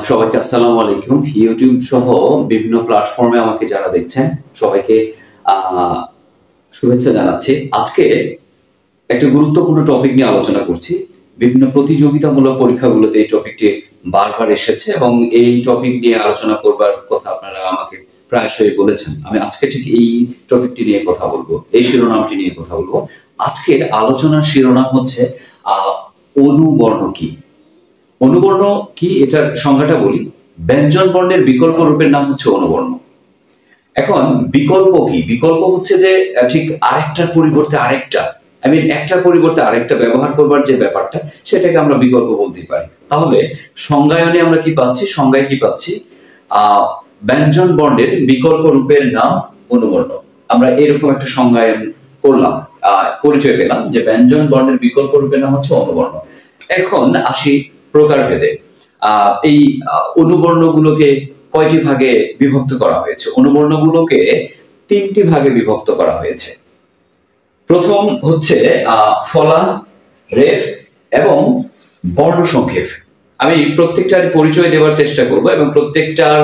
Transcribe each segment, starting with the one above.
সবাইকে আসসালামু আলাইকুম। ইউটিউব সহ বিভিন্ন প্ল্যাটফর্মে আমাকে যারা দেখছেন সবাইকে শুভেচ্ছা জানাচ্ছি। আজকে একটা গুরুত্বপূর্ণ টপিক নিয়ে আলোচনা করছি। বিভিন্ন প্রতিযোগিতামূলক পরীক্ষাগুলোতে এই টপিকটি বারবার এসেছে এবং এই টপিক নিয়ে আলোচনা করবার কথা আপনারা আমাকে প্রায়শই বলেছেন। আমি আজকে ঠিক এই টপিকটি নিয়ে কথা বলবো, এই শিরোনামটি নিয়ে কথা বলবো। আজকের আলোচনার শিরোনাম হচ্ছে অনুবর্ণ কি। অনুবর্ণ কি এটার সংজ্ঞাটা বলি। ব্যঞ্জন বর্ণের বিকল্প রূপের নাম হচ্ছে অনুবর্ণ। এখন বিকল্প কি? বিকল্প হচ্ছে যে ঠিক আরেকটার পরিবর্তে আরেকটা, একটার পরিবর্তে আরেকটা ব্যবহার করবার যে ব্যাপারটা, সেটাকে আমরা বিকল্প বলতে পারি। তাহলে সংজ্ঞায়নে আমরা কি পাচ্ছি? সংজ্ঞায় কি পাচ্ছি? ব্যঞ্জন বর্ণের বিকল্প রূপের নাম অনুবর্ণ। আমরা এরকম একটা সংজ্ঞায়ন করলাম, পরিচয় পেলাম যে ব্যঞ্জন বর্ণের বিকল্প রূপের নাম হচ্ছে অনুবর্ণ। এখন আসি প্রকারভেদে। এই অনুবর্ণগুলোকে কয়টি ভাগে বিভক্ত করা হয়েছে? অনুবর্ণগুলোকে তিনটি ভাগে বিভক্ত করা হয়েছে। প্রথম হচ্ছে ফলা, রেফ এবং বর্ণ সংক্ষেপ। আমি প্রত্যেকটার পরিচয় দেওয়ার চেষ্টা করব এবং প্রত্যেকটার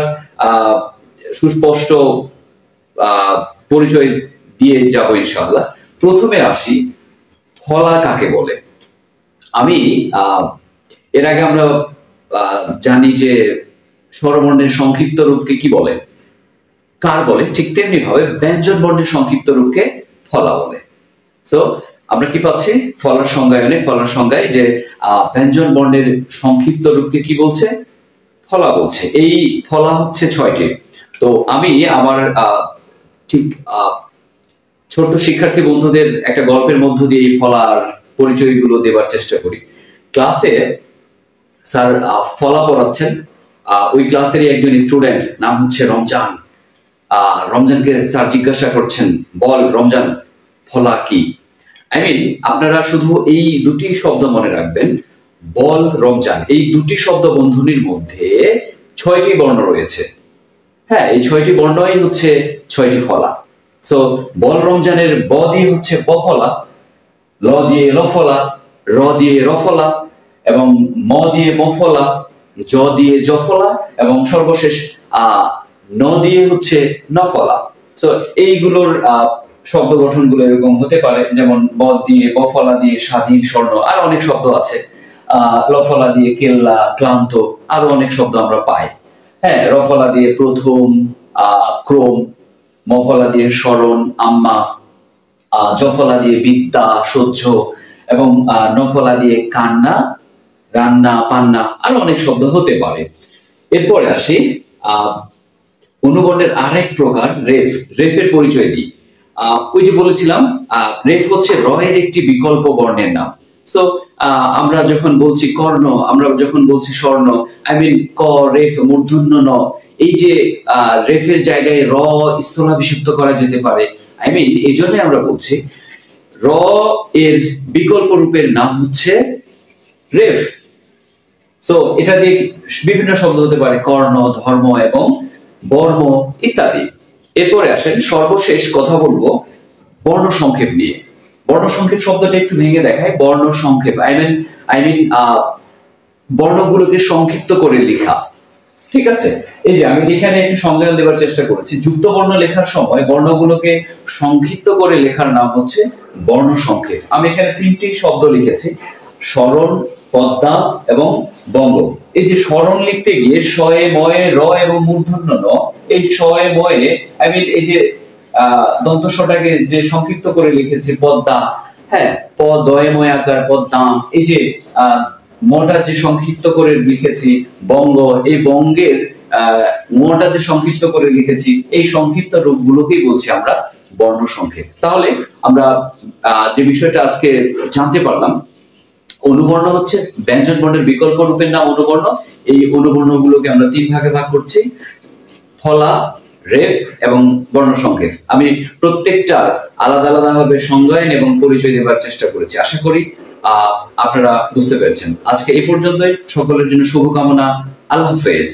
সুস্পষ্ট পরিচয় দিয়ে যাব ইনশাআল্লাহ। প্রথমে আসি ফলা কাকে বলে। আমি এর আগে আমরা জানি যে স্বরবর্ণের সংক্ষিপ্ত রূপকে কি বলে, কার বলে, ঠিক তেমনি ভাবে ব্যঞ্জন বর্ণের সংক্ষিপ্ত রূপকে ফলা বলে। সো আমরা কি পাচ্ছি? ফলার সংজ্ঞায় যে ব্যঞ্জন বর্ণের সংক্ষিপ্ত রূপকে কি বলছে? ফলা বলছে। এই ফলা হচ্ছে 6টি। তো আমি আমার ঠিক ছোট্ট শিক্ষার্থী বন্ধুদের একটা গল্পের মধ্য দিয়ে এই ফলার পরিচয়গুলো দেবার চেষ্টা করি। ক্লাসে স্যার ফলা পড়াচ্ছেন, ওই ক্লাসেরই একজন স্টুডেন্ট, নাম হচ্ছে রমজান। রমজানকে স্যার জিজ্ঞাসা করছেন, বল রমজান, ফলা কি? আপনারা শুধু এই দুটি শব্দ মনে রাখবেন, বল রমজান, এই দুটি শব্দ বন্ধনীর মধ্যে 6টি বর্ণ রয়েছে। হ্যাঁ, এই 6টি বর্ণই হচ্ছে 6টি ফলা। সো বল রমজানের ব দিয়ে হচ্ছে ব ফলা, ল দিয়ে ল ফলা, র দিয়ে র ফলা এবং ম দিয়ে ম ফলা, জ দিয়ে জ ফলা এবং সর্বশেষ ন দিয়ে হচ্ছে ন ফলা। সো এইগুলোর শব্দ গঠনগুলো এরকম হতে পারে, যেমন ব দিয়ে ব ফলা দিয়ে স্বাধীন, স্বর্ণ, আর অনেক শব্দ আছে। ল ফলা দিয়ে কেল্লা, ক্লান্ত, আরো অনেক শব্দ আমরা পাই। হ্যাঁ, র ফলা দিয়ে প্রথম, ক্রম, ম ফলা দিয়ে স্মরণ, আম্মা, জ ফলা দিয়ে বিদ্যা, সহ্য এবং ন ফলা দিয়ে কান্না, রান্না, পান্না, আরো অনেক শব্দ হতে পারে। এরপরে আসি অনুবর্ণের আরেক প্রকার রেফ। রেফের পরিচয় দিই। ওই যে বলেছিলাম রেফ হচ্ছে র এর একটি বিকল্প বর্ণের নাম। সো আমরা যখন বলছি কর্ণ, আমরা যখন বলছি স্বর্ণ, ক, রেফ, মূর্ধন্য ন, এই যে রেফের জায়গায় র স্থলাভিষিক্ত করা যেতে পারে। এই জন্য আমরা বলছি র এর বিকল্প রূপের নাম হচ্ছে রেফ। সো এটা দিয়ে বিভিন্ন শব্দ হতে পারে, কর্ণ, ধর্ম এবং বর্ম ইত্যাদি। এরপরে আসেন সর্বশেষ কথা বলবো বর্ণ সংক্ষেপ নিয়ে। বর্ণ সংক্ষেপ শব্দটা একটু ভেঙে দেখায়। বর্ণ সংক্ষেপ বর্ণগুলোকে সংক্ষিপ্ত করে লেখা। ঠিক আছে, এই যে আমি এখানে একটু সংজ্ঞায়ন দেওয়ার চেষ্টা করেছি। যুক্ত বর্ণ লেখার সময় বর্ণগুলোকে সংক্ষিপ্ত করে লেখার নাম হচ্ছে বর্ণ সংক্ষেপ। আমি এখানে 3টি শব্দ লিখেছি, সরণ, পদ্মা এবং বঙ্গ। এই যে সরণ লিখতে গিয়ে শয়ে, ময়ে, র এবং মূর্ধন্য ন, এই শয়ে, ময়ে এই যে দন্ত স্বটাকে যে সংক্ষিপ্ত করে লিখেছি পদ্মা, হ্যাঁ, প দয়ে ময় আকার পদ্মা। এই যে মটা যে সংক্ষিপ্ত করে লিখেছি বঙ্গ, এই বঙ্গের মটা যে সংক্ষিপ্ত করে লিখেছি, এই সংক্ষিপ্ত রূপগুলোকেই বলছি আমরা বর্ণ সংক্ষেপ। তাহলে আমরা যে বিষয়টা আজকে জানতে পারলাম, অনুবর্ণ হচ্ছে ব্যঞ্জন বর্ণের বিকল্প রূপের নাম অনুবর্ণ। এই অনুবর্ণগুলোকে আমরা 3 ভাগে ভাগ করছি, ফলা, রেফ এবং বর্ণ সংক্ষেপ। আমি প্রত্যেকটা আলাদা আলাদা ভাবে সংজ্ঞায়ন এবং পরিচয় দেওয়ার চেষ্টা করেছি। আশা করি আপনারা বুঝতে পেরেছেন। আজকে এই পর্যন্তই। সকলের জন্য শুভকামনা। আল্লাহ হাফেজ।